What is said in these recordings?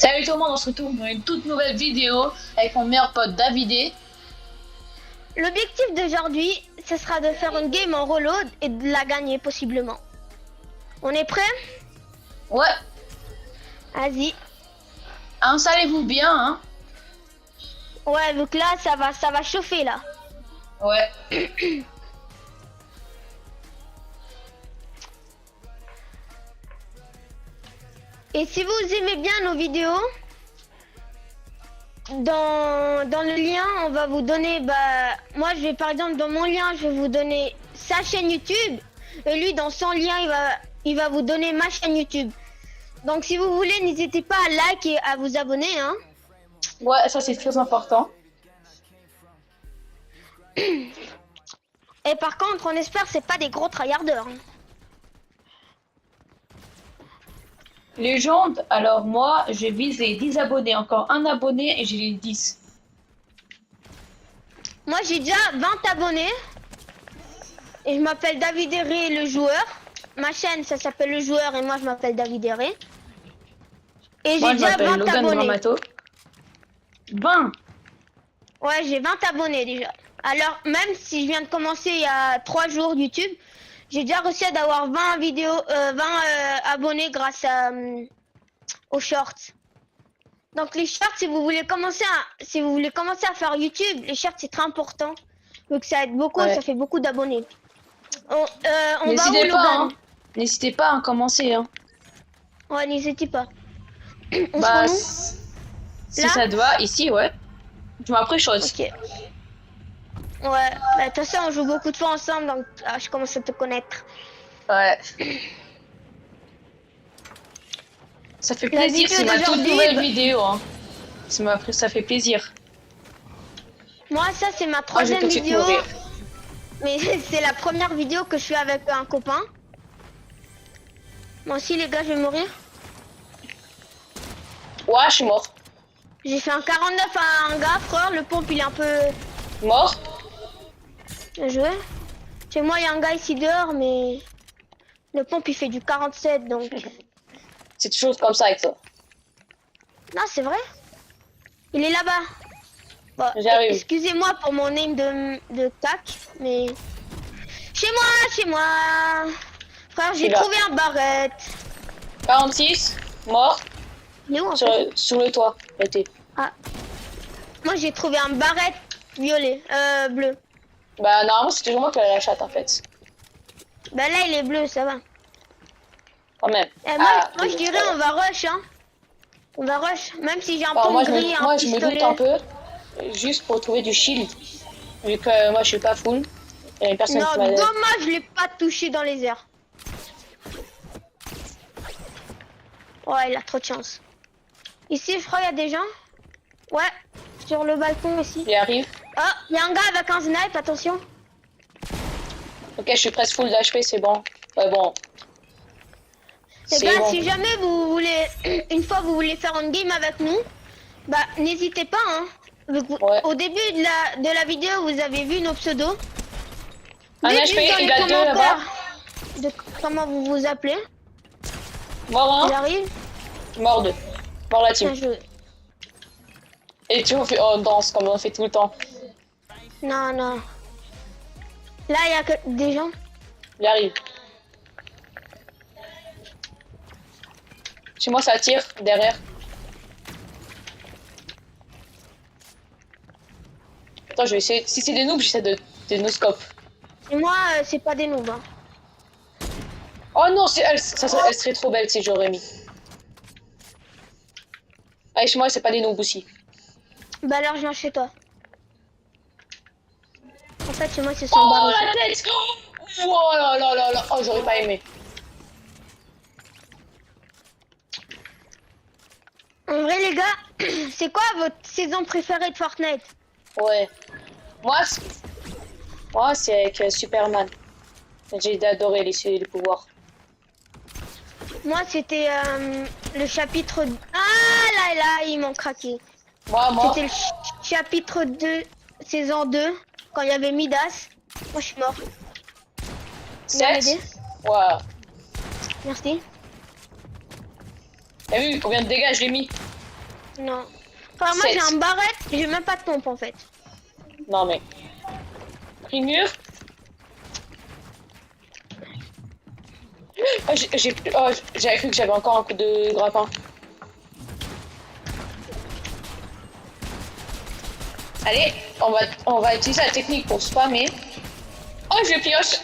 Salut tout le monde, on se retrouve dans une toute nouvelle vidéo avec mon meilleur pote Davidé. L'objectif d'aujourd'hui, ce sera de faire une game en reload et de la gagner possiblement. On est prêt? Ouais, Vas-y. installez-vous bien, hein. Ouais, donc là, ça va chauffer là. Ouais. Et si vous aimez bien nos vidéos, dans le lien, on va vous donner, moi je vais par exemple dans mon lien, je vais vous donner sa chaîne YouTube. Et lui, dans son lien, il va vous donner ma chaîne YouTube. Donc si vous voulez, n'hésitez pas à like et à vous abonner, hein. Ouais, ça c'est très important. Et par contre, on espère que c'est pas des gros tryharders, hein. Légende, alors moi j'ai visé 10 abonnés, encore un abonné et j'ai les 10. Moi j'ai déjà 20 abonnés. Et je m'appelle David Herré le joueur. Ma chaîne ça s'appelle le joueur et moi je m'appelle David Herré. Et Moi j'ai je déjà m'appelle 20 Logan abonnés. Gramato. 20. Ouais, j'ai 20 abonnés déjà. Alors même si je viens de commencer il y a 3 jours YouTube, j'ai déjà réussi à d'avoir 20 vidéos, 20 abonnés grâce à, aux shorts. Donc les shorts, si vous voulez commencer à faire YouTube, les shorts c'est très important. Donc ça aide beaucoup, Ouais. ça fait beaucoup d'abonnés. On va où, N'hésitez pas, Logan? hein. N'hésitez pas à commencer, hein. Ouais, n'hésitez pas. On se Bah, rend où? si Là? ça te va, ici, ouais. Tu m'as pris chose. Ok. Ouais, de toute façon, on joue beaucoup de fois ensemble, donc je commence à te connaître. Ouais. Ça fait La plaisir, vidéo c'est ma toute d'aujourd'hui, nouvelle vidéo, hein. Ça fait plaisir. moi, ça, c'est ma Ah, je vais tout troisième de suite vidéo. mourir. Mais c'est la première vidéo que je fais avec un copain. Moi aussi, les gars, je vais mourir. Ouais, je suis mort. J'ai fait un 49 à un gars, frère. Le pompe, il est un peu... Mort. Bien joué. Chez moi, il y a un gars ici dehors, mais... Le pompe, il fait du 47, donc... C'est toujours comme ça avec toi. Non, c'est vrai. Il est là-bas. Bon, J'arrive. excusez-moi pour mon aim de tac, mais... Chez moi. Frère, j'ai là. trouvé un barrette. 46, mort, Il est où en fait? sur le toit. Été. Ah. Moi, j'ai trouvé un barrette violet, bleu. Bah, normalement, c'est toujours moi qui ai la chatte en fait. Bah là, il est bleu, ça va. Quand même. Moi je dirais on va rush, hein. On va rush, même si j'ai un pompe gris, un moi, je me pistolet. doute un peu, juste pour trouver du shield. Vu que moi, je suis pas full. Il y a une personne Non, qui m'a... dommage, je l'ai pas touché dans les airs. Ouais, il a trop de chance. Ici, je crois il y a des gens. Ouais, sur le balcon ici. Il arrive. Ah, il y a un gars avec un snipe, attention. Ok, je suis presque full d'HP, c'est bon. Ouais, bon. Les C'est gars, bon. si jamais vous voulez, une fois vous voulez faire une game avec nous, bah n'hésitez pas, hein. Ouais. Au début de la vidéo, vous avez vu nos pseudos. Un Dites HP, juste dans il les a deux là-bas. commentaires de comment vous vous appelez. Mort un, J'arrive. mort deux. Mort la team. Bien joué. Et tu on fait, on danse comme on fait tout le temps. Non, non. Là, il y a des gens. Il arrive. Chez moi, ça tire derrière. Attends, je vais essayer. Si c'est des noobs, j'essaie de no-scope. Et moi, c'est pas des noobs, hein. Oh non, elle serait trop belle si j'aurais mis. Allez, chez moi, c'est pas des noobs aussi. Bah alors, je viens chez toi. En fait, chez moi, c'est Oh son bar. la tête! Oh là là là là! Oh, j'aurais pas aimé. En vrai, les gars, c'est quoi votre saison préférée de Fortnite? Ouais. Moi, c'est avec Superman. J'ai adoré les pouvoirs. Moi, c'était le chapitre... Ah là, ils m'ont craqué. Moi. C'était le chapitre 2, saison 2, quand il y avait Midas. Moi, je suis mort. 7. Bien aidé. Ouais. Merci. T'as vu combien de dégâts je l'ai mis? Non. Enfin, moi, j'ai Sept. un barrette, j'ai même pas de pompe, en fait. Non mais. Pris mur. Oh, j'avais cru que j'avais encore un coup de grappin. Allez, on va utiliser la technique pour spammer. Oh, je pioche.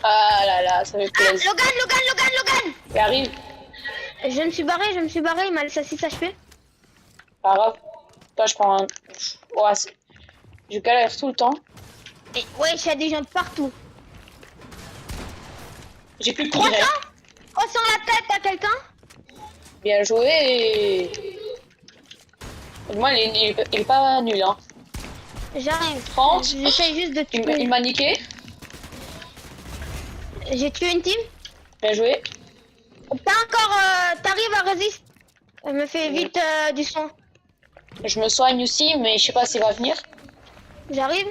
Ah là là, ça fait Ah, plaisir. Logan! Il arrive, Je me suis barré, il m'a laissé 6 HP. pas grave. Toi, je prends un. Ouais, je galère tout le temps. Et ouais, il y a des gens de partout. J'ai plus de 300. tirets. Oh, sans la tête à quelqu'un. Bien joué. Moi, il est pas nul, hein. J'arrive. 30. J'essaie juste de Il tuer. m'a niqué. J'ai tué une team. Bien joué. T'as encore... T'arrives à résister. Elle me fait vite du son. Je me soigne aussi, mais je sais pas s'il va venir. J'arrive.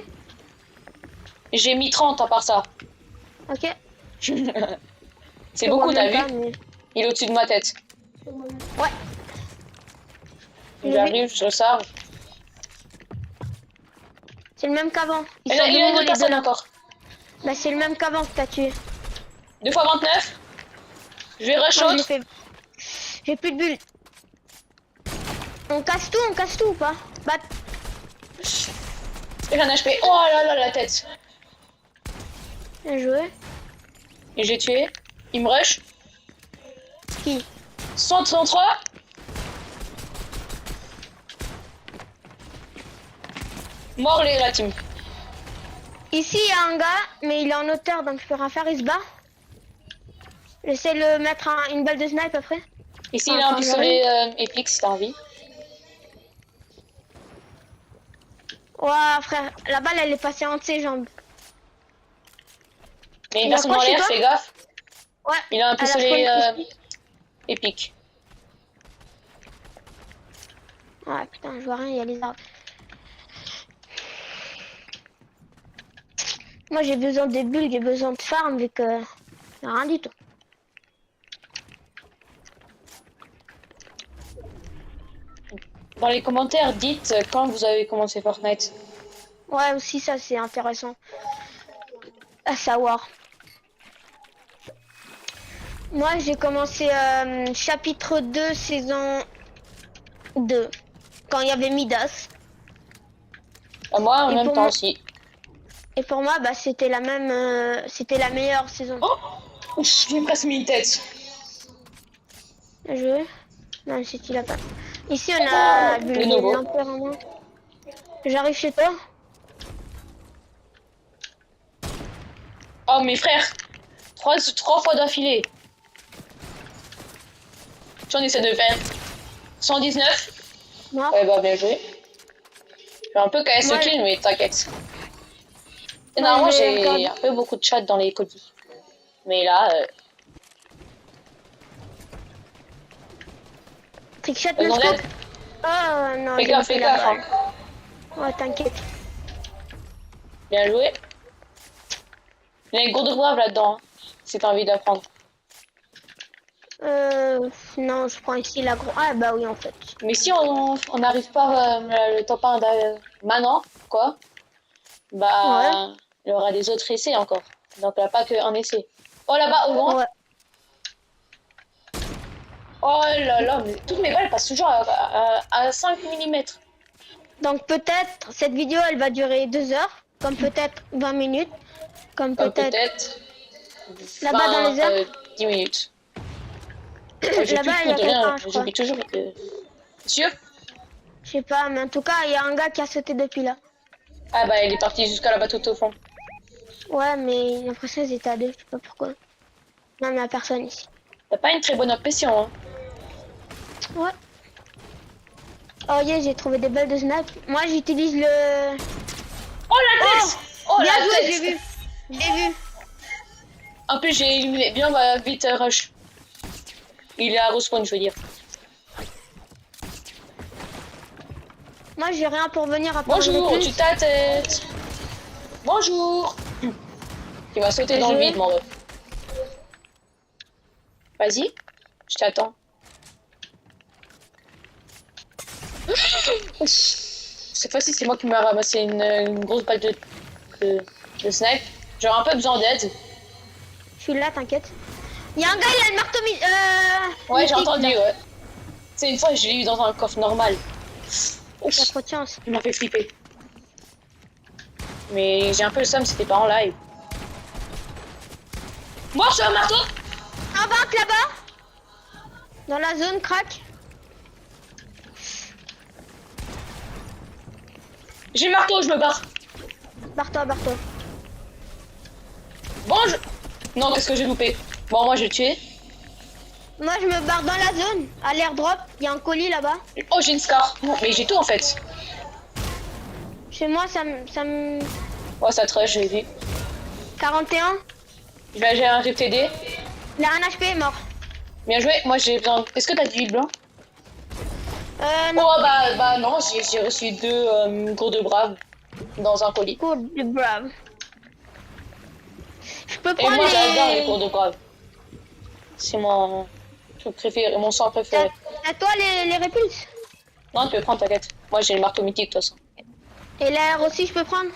J'ai mis 30 à part ça. Ok. C'est Je beaucoup, vois t'as même vu? pas, mais- Il est au-dessus de ma tête. Ouais. J'arrive, je sors. C'est le même qu'avant. Ils Il sont y de a nouveau deux les deux personnes là. encore. Bah c'est le même qu'avant que t'as tué. 2 fois 29. Je vais rush Moi je l'ai autre. fait. J'ai plus de bulles. On casse tout ou pas? Bah J'ai un HP. Oh là là, la tête. bien joué. Et j'ai tué. Il me rush. Qui? 133. Mort la team. Ici il y a un gars, mais il est en hauteur donc je peux rien faire, il se bat. J'essaie de le mettre une balle de snipe après. Ici, il a un Attends, pistolet épique si t'as envie. Ouais frère, la balle elle est passée entre ses jambes. Mais une Il a personne quoi en chez l'air, toi? fais gaffe. Ouais. Il a un à la pistolet spawn ici. épique. Ouais putain je vois rien, il y a les arbres. Moi j'ai besoin de bulles, j'ai besoin de farm vu que y a rien du tout. Dans les commentaires, dites quand vous avez commencé Fortnite. Ouais aussi ça c'est intéressant à savoir. Moi j'ai commencé chapitre 2 saison 2 quand il y avait Midas. Moi, en Et même pour temps moi- aussi. Et pour moi bah c'était la même c'était la meilleure saison. Oh, ouf, j'ai presque mis une tête. Bien joué. Non c'est il a pas. Ici on a De nouveau. l'Empire en main. J'arrive chez toi. Oh, mes frères. Trois fois d'affilée. J'en essaie de faire 119. Mort. Ouais, bah, bien joué. Je suis un peu KS Ouais. kill, mais t'inquiète. Et Ouais, normalement, mais j'ai regarde. un peu beaucoup de chat dans les colis. Mais là, Trickshot Ils no ont scope. l'aide. Oh non, Fais j'ai gaffe, loupé fais la gaffe. balle. Hein. Ouais t'inquiète. Bien joué. Il y a une gourde brave là-dedans, hein, si t'as envie d'apprendre. Non, je prends ici la grosse. Ah bah oui en fait. Mais si on n'arrive pas le top 1 maintenant, quoi, bah, Ouais. il y aura des autres essais encore. Donc, il n'y a pas qu'un essai. Oh, là-bas, au loin. Ouais. Oh là là, mais toutes mes balles passent toujours à 5 mm. Donc peut-être cette vidéo elle va durer 2 heures, comme peut-être 20 minutes, comme Comme peut-être peut-être là-bas dans les airs. 10 minutes. Oh, j'ai plus Là-bas il y a de rien, quelqu'un je crois. j'oublie toujours. Sûr? Je sais pas, mais en tout cas il y a un gars qui a sauté depuis là. Ah bah, il est parti jusqu'à là-bas tout au fond. Ouais mais j'ai l'impression qu'ils étaient à deux, je sais pas pourquoi. Non mais il y a personne ici. T'as pas une très bonne impression, hein. Ouais. Oh yeah, j'ai trouvé des balles de snipe. Moi j'utilise le... Oh la tête! Oh Bien la joué, tête! j'ai vu. J'ai vu. En plus, j'ai éliminé bien vite Rush. Il est à respawn, je veux dire. Moi j'ai rien pour venir à part Bonjour, le tu ta tête. Bonjour. Tu vas sauter dans le vide, mon ref. Vas-y, je t'attends. Cette fois-ci, c'est moi qui m'a ramassé une grosse balle de snipe. J'aurais un peu besoin d'aide. Je suis là, t'inquiète. Il y a un gars, il a le marteau Ouais, j'ai mythique, entendu, là. ouais. C'est une fois, je l'ai eu dans un coffre normal. Il a trop de chance. Il m'a fait flipper. Mais j'ai un peu le seum, c'était pas en live. Moi, je suis un marteau. Un banc là-bas. Dans la zone crack. J'ai le marteau, je me barre. Barre-toi, barre-toi. Bon, je... Non, qu'est-ce que j'ai loupé? Bon, moi, je vais le tuer. Moi, je me barre dans la zone. À l'airdrop, il y a un colis là-bas. Oh, j'ai une scar. Mais j'ai tout, en fait. Chez moi, ça me... Ouais, ça trash, j'ai vu. 41. J'ai un RTD. Il a un HP mort. Bien joué. Moi, j'ai besoin... Est-ce que t'as du blanc? Non. Oh, bah non, j'ai reçu deux gros de braves dans un colis. Cours de brave. Je peux Et prendre moi, j'adore les les... cours de braves. C'est mon truc préféré, mon sang préféré. À toi, les répulses. Non, tu peux prendre, t'inquiète. Moi, j'ai le marteau mythique, de toute façon. Et l'air aussi, je peux prendre.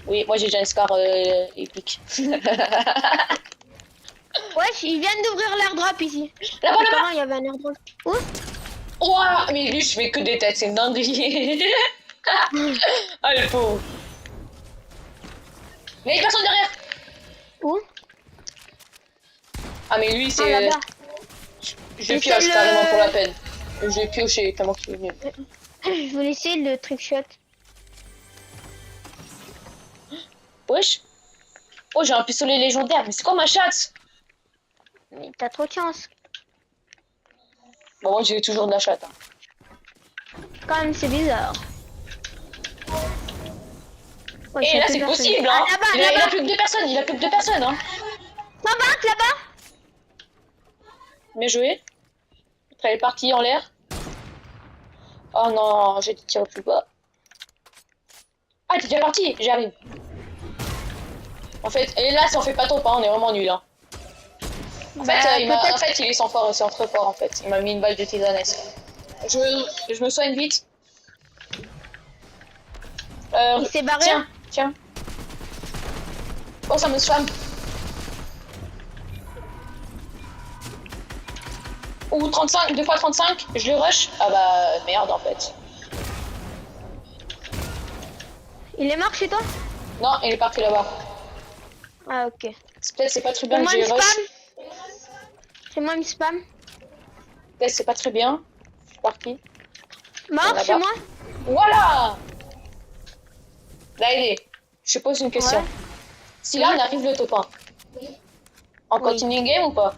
Oui, moi, j'ai déjà une scar épique. Wesh, ils viennent d'ouvrir l'airdrop ici. Là-bas, là-bas. Apparemment, il y avait un airdrop. Où? Ouah, mais lui, je fais que des têtes, c'est une dinguerie. Ah, le pauvre. Mais il y a personne derrière. Où? Ah, mais lui, Ah, c'est... là-bas. je Mais pioche c'est le- carrément pour la peine. Je vais piocher, tellement qu'il est venu. Je voulais essayer le trickshot. Wesh. Oh, j'ai un pistolet légendaire, mais c'est quoi ma chatte? Mais t'as trop de chance. Bon, moi, j'ai toujours de la chatte. Hein. Quand même, c'est bizarre. Ouais, Et ça là, fait c'est personne. possible, Ah, hein. là-bas, Il a là-bas. plus que deux personnes, il a plus que deux personnes, hein. Là-bas. Bien joué. Elle est partie en l'air. Oh non, j'ai tiré plus bas. Ah, t'es déjà parti, j'arrive. En fait, et là, ça en fait pas trop, hein, on est vraiment nul. Hein. En Bah, fait, peut-être. en fait, il est sans fort, c'est très fort en fait. Il m'a mis une balle de tisanesque. Je me soigne vite. Il s'est barré. Tiens. Oh, ça me soigne. Ou 35, 2 fois 35, je le rush. Ah bah merde en fait. Il est mort chez toi? Non, il est parti là-bas. Ah, ok. Peut-être c'est pas très C'est bien que moi j'ai une rush. spam. C'est moi une spam. Peut-être c'est pas très bien. Je suis parti. Mort Là-bas. chez moi. Voilà. Là il est. Je te pose une question. Ouais. Si là on arrive le top 1, on Oui. continue game ou pas?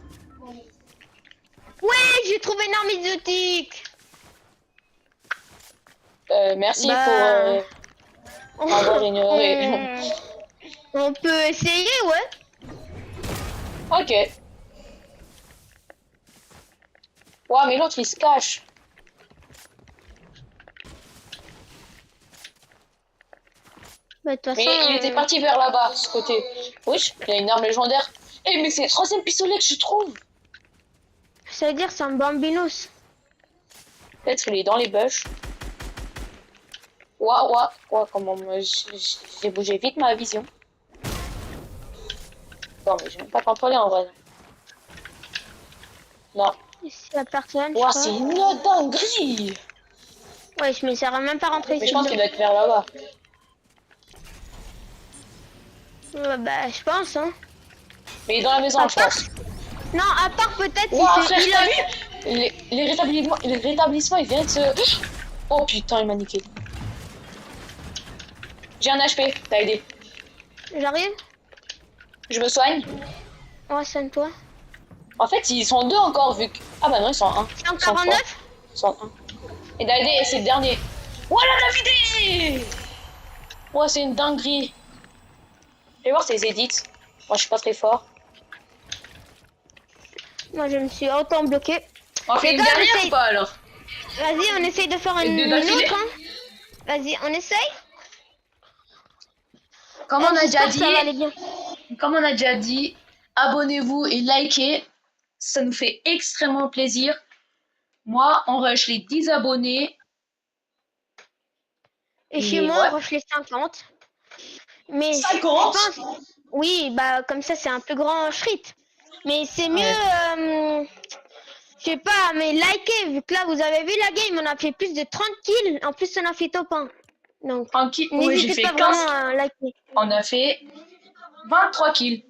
Ouais, j'ai trouvé une arme exotique. Merci Bah, pour avoir ignoré. on peut essayer, ouais. Ok. Ouais, mais l'autre il se cache. Bah, de toute Mais façon, il était parti vers là-bas, ce côté. Wesh, il y a une arme légendaire. Eh, mais c'est le troisième pistolet que je trouve. ça veut dire c'est un bambinos. Peut-être il est dans les bush. Ouah, comment j'ai bougé vite ma vision. Non, mais j'ai même pas contrôlé en vrai. Non. Ici, la personne. Ouah, je c'est crois. une dinguerie. Ouais, je me sers même pas rentré Mais ici. je pense qu'il doit être vers là-bas. Ouais, bah, je pense, hein. Mais il est dans la maison, À je part- pense. Non, à part peut-être Ouah, si frère, c'est t'as il. vu les rétablissements, ils viennent de se... Oh putain, il m'a niqué. J'ai un HP, t'as aidé. J'arrive. Je me soigne. Ouais, sonne-toi. En fait, ils sont deux encore, vu que... Ah bah non, ils sont un. Je suis en Ils sont 49. trois. Ils sont un. Et Daïdé, c'est le dernier. Voilà la vidéo. Ouais, c'est une dinguerie. Je vais voir ses edits. Moi, je suis pas très fort. Moi, je me suis autant bloqué. On fait Les une gars, dernière essaye. ou pas, alors? Vas-y, on essaye de faire une deux d'affilée autre, hein. Vas-y, on essaye. Comme on a déjà J'espère que ça va aller dit, bien. abonnez-vous et likez. Ça nous fait extrêmement plaisir. Moi, on rush les 10 abonnés. Et Et chez moi, ouais. on rush les 50. Mais 50? je pense, oui, bah comme ça c'est un plus grand shrit. Mais c'est mieux, Ouais. je sais pas, mais likez, vu que là vous avez vu la game, on a fait plus de 30 kills, en plus on a fait top 1. Donc, Tranquille. Ouais, j'ai n'hésitez fait pas vraiment 15. à liker. On a fait 23 kills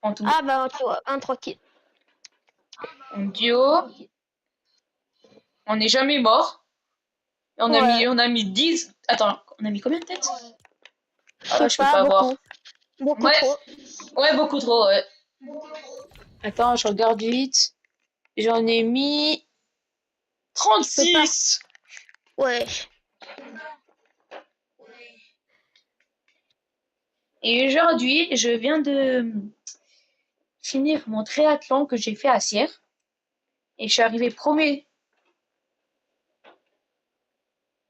en tout. Ah bah tu vois, 1 3 kills. En duo, on n'est jamais mort. Et Ouais, on a mis 10. Attends, on a mis combien de têtes? je Ah, sais je peux pas, pas beaucoup. voir. Beaucoup Ouais, trop. ouais, beaucoup trop, ouais. Attends, je regarde vite. J'en ai mis Je peux pas. 36. Ouais. Et aujourd'hui, je viens de finir mon triathlon que j'ai fait à Sierre. Et je suis arrivée premier.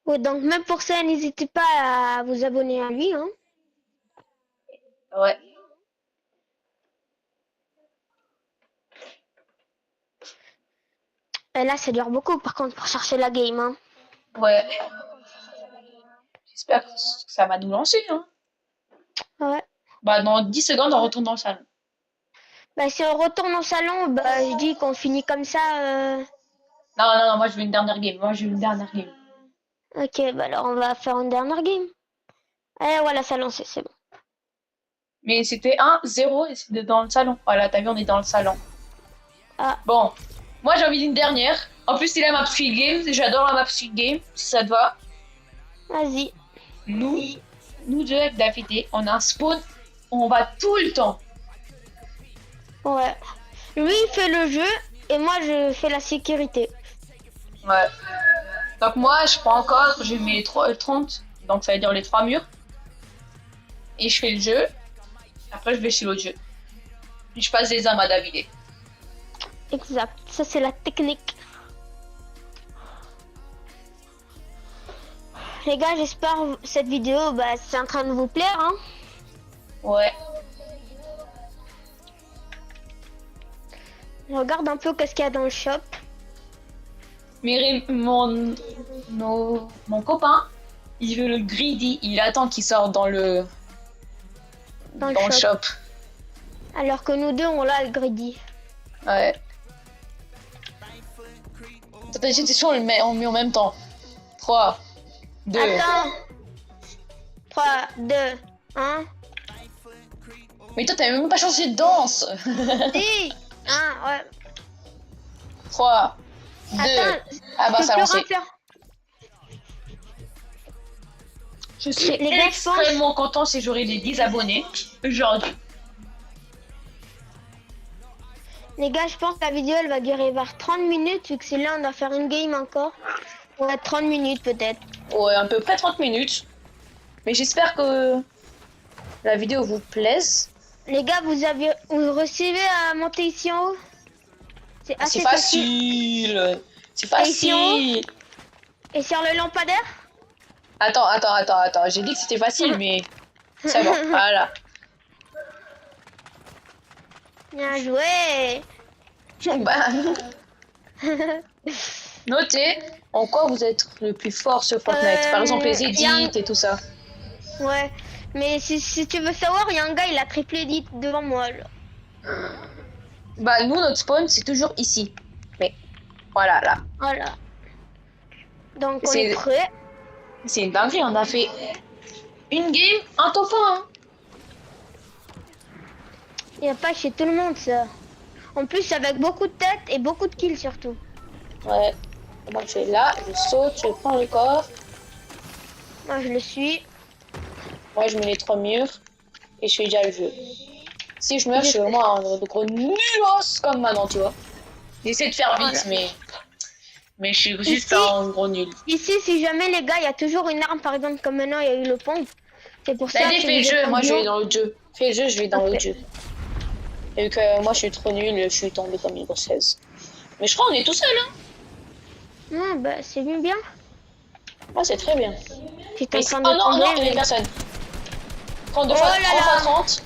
Ouais, donc même pour ça, n'hésitez pas à vous abonner à lui, hein. Ouais. Et là, ça dure beaucoup par contre pour chercher la game, hein. Ouais. J'espère que ça va nous lancer, hein. Ouais. Bah, dans 10 secondes, on retourne dans le salon. Bah si on retourne au salon, bah je dis qu'on finit comme ça. Non, non, non, moi je veux une dernière game. Moi je veux une dernière game. Ok, bah alors on va faire une dernière game. Eh voilà, ça lancé, c'est bon. Mais c'était 1-0 et c'était dans le salon. Voilà, t'as vu, on est dans le salon. Ah, Bon, moi j'ai envie d'une dernière. En plus, c'est la map Squid Game. J'adore la map Squid Game, si ça te va. vas-y. Nous, nous deux avec David, on a un spawn. On va tout le temps. Ouais. Lui il fait le jeu et moi je fais la sécurité. Ouais. Donc moi, je prends encore, je mets 30. Donc ça veut dire les 3 murs. Et je fais le jeu. Après, je vais chez l'autre jeu. Puis je passe des armes à David. Exact. Ça c'est la technique. Les gars, j'espère cette vidéo, bah c'est en train de vous plaire, hein. Ouais. Je regarde un peu qu'est-ce qu'il y a dans le shop. Mais mon copain, il veut le greedy. Il attend qu'il sorte dans le Dans le shop. shop. Alors que nous deux, on l'a le greedy. Ouais. T'as sûr, on le met en même temps. 3, 2. Attends. 3, 2, 1. Mais toi, t'as même pas changé de danse. Si. 1, ouais. 3, 2. Attends, Ah bah je ça a peux lancé. rien faire. Je suis Les gars, extrêmement content si j'aurai les 10 abonnés aujourd'hui. Les gars, je pense que la vidéo elle va durer vers 30 minutes, vu que c'est là on va faire une game encore. Ouais, 30 minutes peut-être. Ouais, à peu près 30 minutes. Mais j'espère que la vidéo vous plaise. Les gars, vous recevez à monter ici en haut? C'est assez C'est facile. C'est Et ici en haut facile. Et sur le lampadaire? Attends. J'ai dit que c'était facile, mais c'est bon. Voilà. Bien joué. Bah, notez en quoi vous êtes le plus fort sur Fortnite. Par exemple, les y a un- edits et tout ça. Ouais. Mais si tu veux savoir, il y a un gars, il a triplé edit devant moi. Là. Bah, nous, notre spawn, c'est toujours ici. Mais voilà, là. Voilà. Donc on C'est- est prêt. C'est une dinguerie. On a fait une game, un top 1. Hein. Il n'y a pas chez tout le monde ça. En plus avec beaucoup de têtes et beaucoup de kills surtout. Ouais. Donc, je suis là, je saute, je prends le corps. Moi je le suis. Moi, je mets les 3 murs et je fais déjà le jeu. Si je meurs, je suis vraiment un gros nulos comme maintenant, tu vois. J'essaie de faire vite, mais je suis juste Ici- un gros nul. Ici si jamais les gars, il y a toujours une arme par exemple comme maintenant il y a eu le pompe. C'est pour ça Allez, que fais le vous jeu, êtes en moi je duo. vais dans l'autre jeu. Fais le jeu, je vais dans Ok. l'autre jeu. Et vu que moi je suis trop nul, je suis tombée comme une grossaise. Mais je crois qu'on est tout seul, hein. Non bah c'est bien. Ah, c'est très bien. J'étais en Mais train oh de non, tomber. non, il y a mais- une personne. 32 Oh fois, là 3 fois là. 30.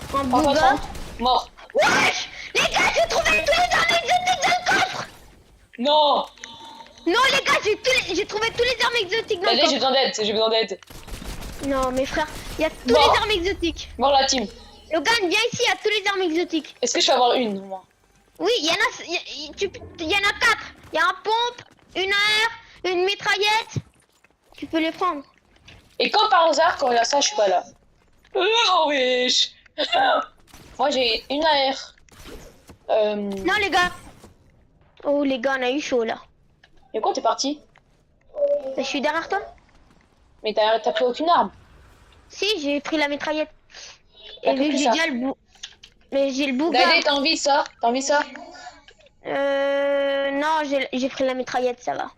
Un 3 fois bouga. 30. Mort. Wesh. Les gars, j'ai trouvé tous les armes, ils étaient dans le coffre. Non. Non les gars, j'ai trouvé tous les armes exotiques dans le Allez, j'ai coffre. besoin d'aide, j'ai besoin d'aide. Non mes frères, il y a tous Bon. les armes exotiques. Bon, la team. Logan, viens ici, il y a tous les armes exotiques. Est-ce que je peux avoir une, moi? Oui, il y en a, il y en a 4. Il y a un pompe, une AR, une mitraillette. Tu peux les prendre. Et comme par hasard, quand il y a ça, je suis pas là. Oh, wesh. Moi, j'ai une AR. Non les gars. Oh les gars, on a eu chaud là. Et quoi, t'es parti? Je suis derrière toi. Mais t'as pris aucune arme. Si, j'ai pris la mitraillette. T'as Et que vu que pris j'ai ça. déjà le bout. Mais j'ai le bout. D'aller, t'as envie de ça? T'as envie de ça? Non, j'ai pris la mitraillette, ça va.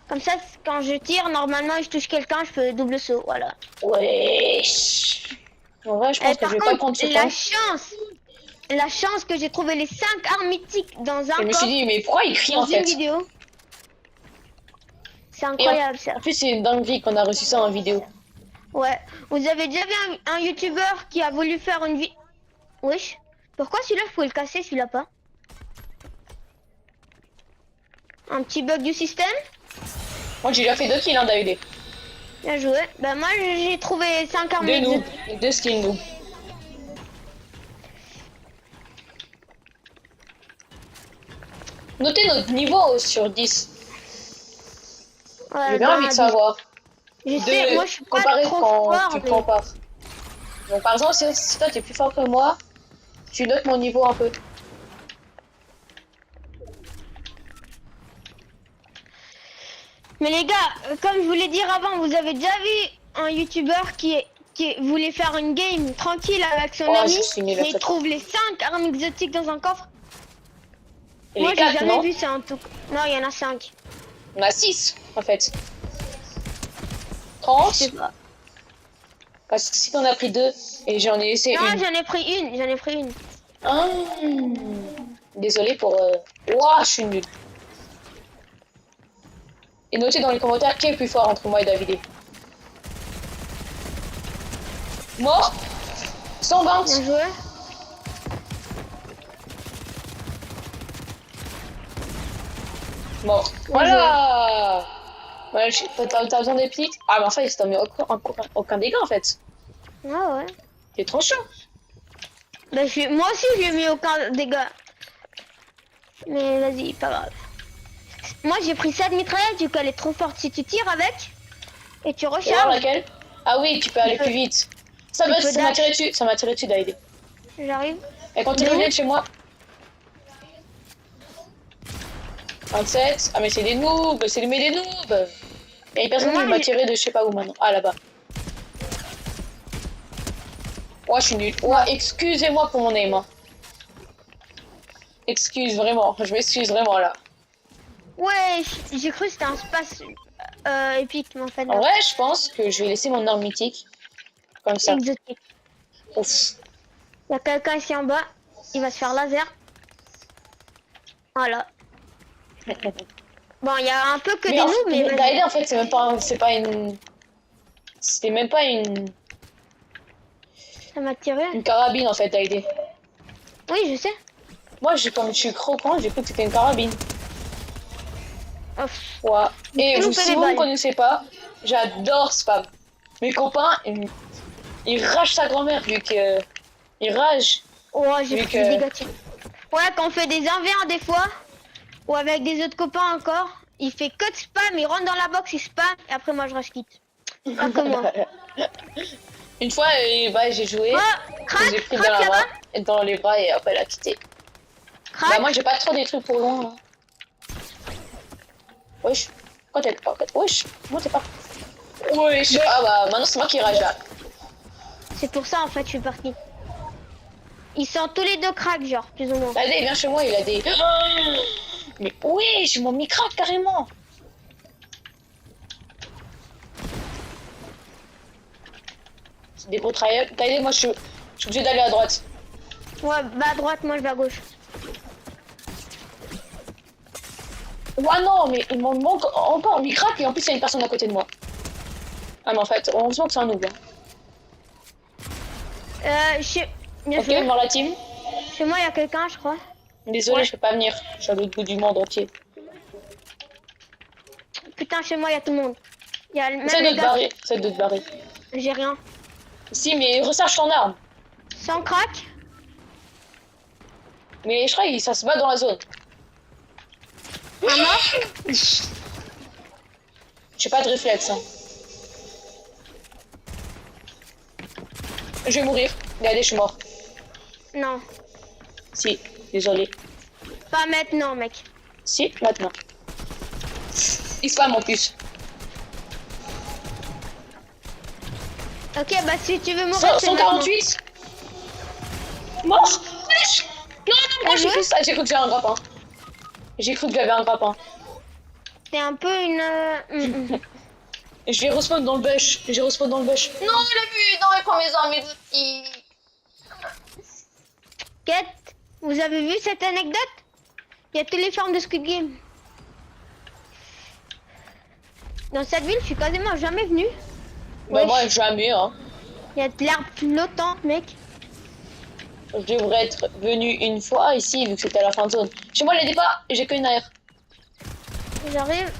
Comme ça, quand je tire, normalement, et je touche quelqu'un, je peux double saut, voilà. Wesh. En vrai, je pense que Par je vais contre, pas prendre ce la temps. chance que j'ai trouvé les 5 armes mythiques dans un Je me suis coffre, dit, mais pourquoi il crie dans en fait? une vidéo. C'est incroyable ça. En plus, c'est une dinguerie qu'on a reçu ça en vidéo. Ouais. Vous avez déjà vu un youtubeur qui a voulu faire une vie. Wesh. Pourquoi celui-là, je pouvais le casser, celui-là pas? Un petit bug du système. Moi, j'ai déjà fait 2 kills, hein, David. Bien joué. Ben moi, j'ai trouvé 5 armes 2 noobs, exotiques. 2 skills noobs. Notez notre niveau sur 10. Ouais, J'ai bien ben, envie de savoir. Je sais, moi je suis pas Comparer trop quand fort, tu mais... compares. Donc, par exemple, si toi, t'es plus fort que moi, tu notes mon niveau un peu. Mais les gars, comme je voulais dire avant, vous avez déjà vu un youtubeur qui voulait faire une game tranquille avec son Oh, ami, je suis nulle à mais il ça. trouve les 5 armes exotiques dans un coffre. Et Moi les j'ai 4, jamais non? vu ça en tout cas. Non, il y en a 5. On a 6, en fait. Je 30. sais pas. Parce que si t'en as pris 2 et j'en ai laissé Non, une. j'en ai pris une, j'en ai pris une. Ah, désolé pour... Ouah, je suis nulle. Et notez dans les commentaires qui est le plus fort entre moi et David. Mort. Sans bounce. Bien joué. Mort. Voilà. Ouais, t'as besoin des petites. Ah, mais en fait, t'as mis aucun dégât en fait. Ah ouais. C'est trop chaud. Ben, moi aussi je lui ai mis aucun dégât. Mais vas-y, pas grave. Moi j'ai pris cette mitraillette vu qu'elle est trop forte. Si tu tires avec et tu Tu vas voir recharges, laquelle? Ah oui, tu peux aller plus vite. Ça tu m'a peux tiré dash. dessus. Ça m'a tiré dessus, David. j'arrive. Et quand tu Mais reviens où? de chez moi. 27. Ah, mais c'est des noobs. C'est des noobs. Il y a une personne Moi, qui m'a j'ai- tiré de je sais pas où maintenant. Ah, là-bas. Ouais, je suis nulle. Ouais, excusez-moi pour mon aim. Hein. Excuse, vraiment. Je m'excuse vraiment là. Ouais, j'ai cru que c'était un space épique, mais en fait En non. vrai, je pense que je vais laisser mon arme mythique. Comme ça. Exotique. Ouf. Il y a quelqu'un ici en bas, il va se faire laser. Voilà. Bon, il y a un peu que des en, noobs, mais vas-y. David, en fait, c'est pas une. C'était même pas une Ça m'a tiré. carabine en fait, David. Oui, je sais. Moi, comme je suis croquant, j'ai cru que c'était une carabine. Oh, Ouais. Et Ils nous si fait des vous ne me balles. connaissez pas, j'adore spam. Mes copains, ils ragent sa grand-mère vu que. Ils ragent. oh, j'ai Vu pris que- des négatifs. Ouais, quand on fait des 1v1 des fois, ou avec des autres copains encore, il fait que de spam, il rentre dans la box, il spam, et après moi je rush quitte. Pas que moi. Une fois, bah, j'ai joué, Oh, j'ai crack, pris crack là-bas. dans les bras et après elle a quitté. Crack. Bah, moi, j'ai pas trop des trucs pour loin. Hein. Wesh. Quand t'es pas. Wesh. Moi, t'es pas. Wesh. Ah bah, maintenant, c'est moi qui rage là. C'est pour ça en fait je suis parti. Ils sont tous les deux crack genre, plus ou moins. Allez, viens chez moi, il a des. Mais wesh, mon micro carrément. C'est des gros tryhards. Allez, moi, je suis obligé d'aller à droite. Ouais, bah à droite, moi je vais à gauche. Ouais, non, mais il m'en manque encore. Il craque et en plus, il y a une personne à côté de moi. Ah, mais en fait, heureusement que c'est un noob. Hein. Bien Ok, sûr. dans la team. Chez moi il y a quelqu'un je crois. Désolé, Ouais. je peux pas venir. Je suis à l'autre bout du monde entier. putain, chez moi, il y a tout le monde. Il y a même Essaye de les te gars. barrer. Essaye de te barrer. J'ai rien. Si, mais recharge ton arme. Sans crack. Mais je crois que ça se bat dans la zone. Un mort. J'ai pas de réflexe. Hein. Je vais mourir. Regardez, je suis mort. Non. Si, désolé. Pas maintenant, mec. Si, maintenant. Il spam en plus. Ok, bah si tu veux mourir, c'est 148. Mort. Flash. Non, non, moi j'ai cru ça. J'ai cru que j'avais un grappin. J'ai cru que j'avais un grappin. C'est un peu une... Je vais respawn dans le bush. J'ai respawn dans le bush. Non, il a vu. Non, il prend mes armes, mes outils. Quête, vous avez vu cette anecdote? Il y a toutes les formes de Squid Game. Dans cette ville, je suis quasiment jamais venu. Bah, moi, jamais, hein. Il y a de l'herbe flottante, mec. Je devrais être venu une fois ici, vu que c'était à la fin de zone. Chez moi, les départs, j'ai qu'une AR. J'arrive.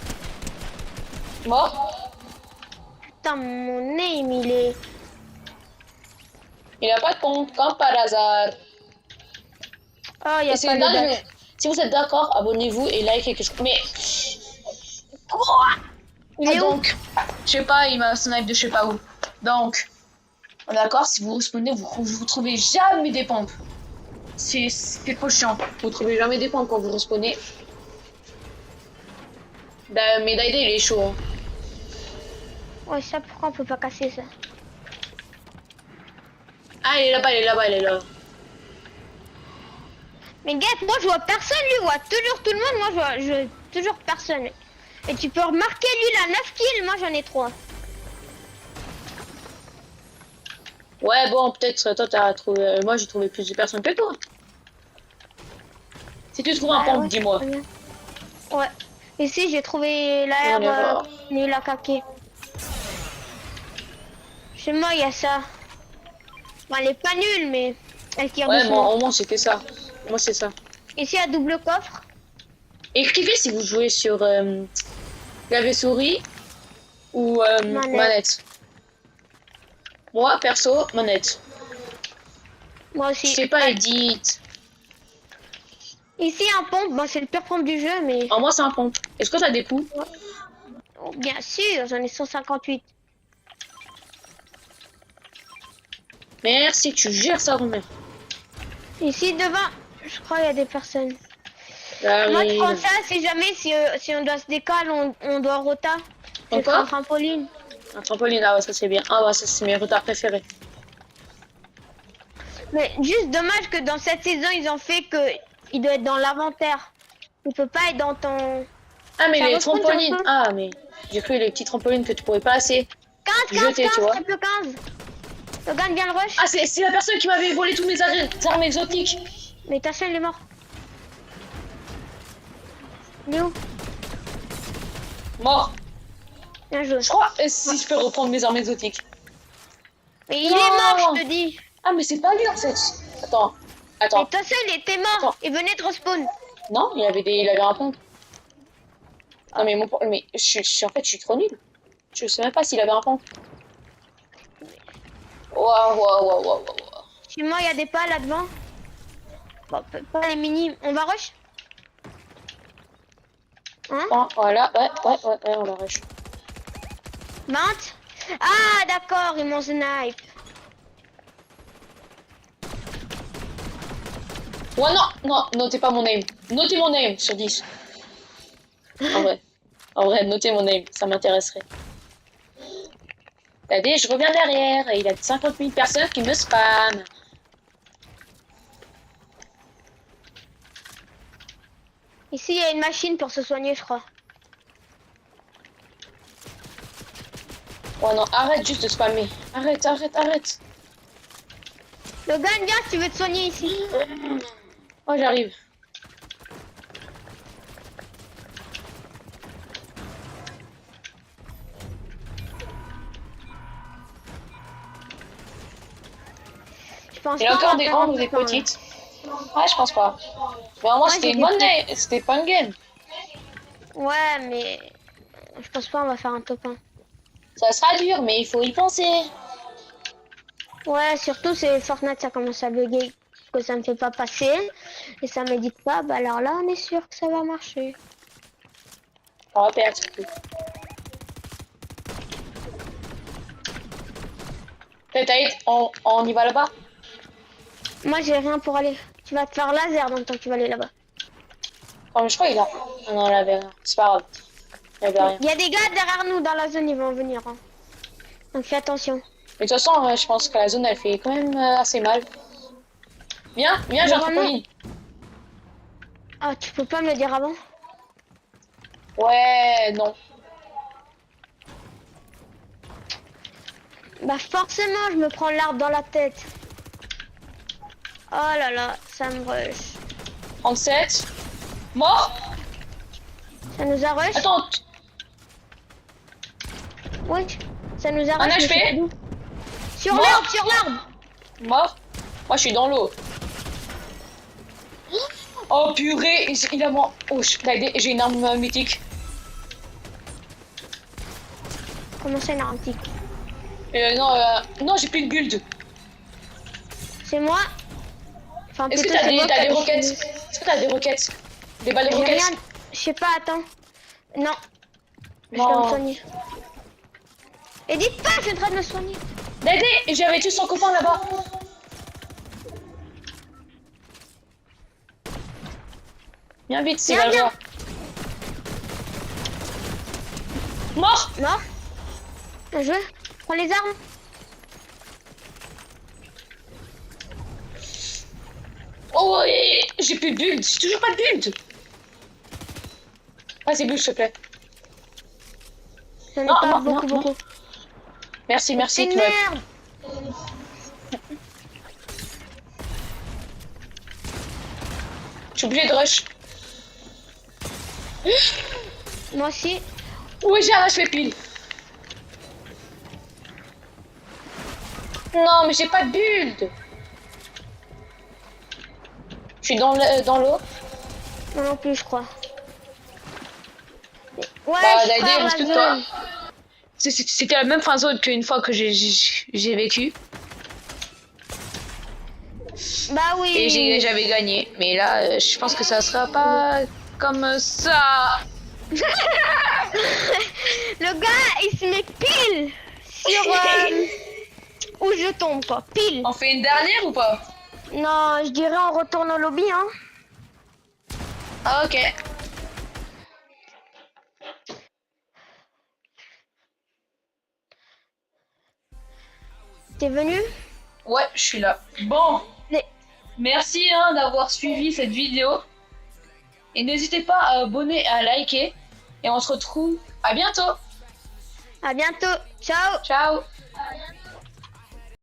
Mort. Putain, mon aim, il est... Il a pas de compte, comme par hasard. Oh, il y a Et c'est pas de dingue, date. mais si vous êtes d'accord, abonnez-vous et likez quelque chose. Mais... Quoi? Il est où? Donc, je sais pas, il m'a snipe de je sais pas où. Donc, d'accord, si vous respawnez, vous trouvez jamais des pompes. C'est trop chiant. Vous trouvez jamais des pompes quand vous respawnez. Mais Daïda, il est chaud. Hein. Ouais, ça, pourquoi on peut pas casser ça? Ah, il est là-bas, il est là-bas, il est là. Mais Guette, moi je vois personne, lui voit toujours tout le monde, moi je vois toujours personne. Et tu peux remarquer, lui il a 9 kills, moi j'en ai 3. Ouais, bon, peut-être toi t'as trouvé. Moi j'ai trouvé plus de personnes que toi. Si tu trouves un pompe, ouais, dis-moi. Ouais. Ici j'ai trouvé la On est herbe mort. nulle à caquer. Chez moi il y a ça. Bon, elle est pas nulle, mais elle tire Ouais, doucement. moi au moins c'était ça. Moi c'est ça. Ici il y a double coffre. Écrivez si vous jouez sur clavier souris ou manette. Moi perso, manette. Moi Je aussi. sais pas, Edith. Ici un pompe, bon, c'est le pire pompe du jeu, mais... En moi c'est un pompe. Est-ce que t'as des poux? Oh, bien sûr, j'en ai 158. Merci, tu gères ça, Romain. Ici devant, je crois il y a des personnes. J'arrive. Moi je prends ça si jamais si on doit se décaler, on doit rota. Je Encore prends un trampoline. Un trampoline, ah ouais, ça c'est bien. Ah ouais, ça c'est mes retards préférés. Mais juste dommage que dans cette saison ils ont fait que il doit être dans l'inventaire. Il peut pas être dans ton... Ah mais Ça les respawn, trampolines. ça Ah mais j'ai cru les petits trampolines que tu pourrais pas assez 15, jeter, tu vois. triple 15. Logan vient le rush. Ah c'est la personne qui m'avait volé tous mes armes exotiques. Mais ta chaîne il est mort. Il est où? Mort. Bien joué. Je crois si je peux reprendre mes armes exotiques. Mais il Non. est mort, je te dis. Ah mais c'est pas lui en fait. Attends. Mais Attends. ta chaîne il était mort. Attends. Il venait de respawn. Non, il avait un pompe. Ah mais mais en fait je suis trop nul. Je sais même pas s'il avait un pompe. Waouh. Chez moi il y a des pas là devant. Bon, pas les mini. On va rush? Hein? Oh, voilà, ouais, on la rush. 20. Ah d'accord, ils m'ont snipe. Ouais, non, notez pas mon aim. Notez mon aim sur 10. En vrai, notez mon aim, ça m'intéresserait. Regardez, je reviens derrière et il y a 50 000 personnes qui me spamment. Ici il y a une machine pour se soigner, je crois. Ouais, non, arrête juste de spammer. Arrête. Logan, viens si tu veux te soigner ici. Oh, j'arrive. Je pense Il y a pas encore avoir des 40 grandes ou des temps, là. petites? Ouais, je pense pas. Mais au moins, Ouais, c'était j'ai une des bonne petites. game. C'était pas une game. Ouais, mais Je pense pas on va faire un top 1. Ça sera dur, mais il faut y penser. Ouais, surtout c'est Fortnite, ça commence à bugger, que ça me fait pas passer. Et ça m'édite pas, bah alors là on est sûr que ça va marcher. On va perdre surtout. Peut-être, on y va là-bas. Moi j'ai rien pour aller. Tu vas te faire laser dans le temps que tu vas aller là-bas. Oh, mais je crois qu'il a. Ah non, il avait rien. C'est pas grave. Il avait rien. Il y a des gars derrière nous dans la zone, ils vont venir. Hein. Donc fais attention. Mais de toute façon, je pense que la zone, elle fait quand même assez mal. Viens, viens, j'ai un Vraiment. trampoline. Ah, tu peux pas me le dire avant? Ouais, non. Bah forcément, je me prends l'arbre dans la tête. Oh là là, ça me rush. 37. Mort. Ça nous a rush? Attends. Oui, ça nous a Un rush. mais HP. c'est d'où? Sur Mort. l'arbre, sur l'arbre. Mort. Moi, je suis dans l'eau. Oh purée, il a mort. Oh, j'ai une arme mythique. Comment ça, une artique? Non, non, j'ai plus de build. C'est moi. Enfin, Est-ce que plutôt, t'as c'est moi qui des a roquettes? décidé. Est-ce que t'as des roquettes? Des balles de J'ai roquettes? rien. Je sais pas, attends. Non. Je Non. dois me soigner. Et dites pas, je suis en train de me soigner. Dédé, j'avais tué son copain là-bas. Viens vite, c'est Viens, la viens. joie. Mort. Mort. Bien joué. Prends les armes. Oh oui, j'ai plus de build, j'ai toujours pas de build. Vas-y, build, s'il te plaît. J'en ai Non, pas non, beaucoup, non, non. beaucoup. Merci, merci. C'est Tu m'as- merde. Je suis obligé de rush. Moi aussi. Oui, j'ai un HP pile. Non, mais j'ai pas de build. Je suis dans l'eau. Moi non plus, je crois. Ouais, Bah, je Daidé, prends la reste-toi. zone. C'était la même fin zone qu'une fois que j'ai vécu. Bah oui. Et j'avais gagné. Mais là, je pense que ça sera pas comme ça. Le gars, il se met pile sur où je tombe, quoi. Pile. On fait une dernière ou pas? Non, je dirais on retourne au lobby, hein. Ah, ok. T'es venu? Ouais, je suis là. Bon, Mais- merci hein, d'avoir suivi cette vidéo. Et n'hésitez pas à abonner et à liker. Et on se retrouve à bientôt. À bientôt. Ciao. Ciao.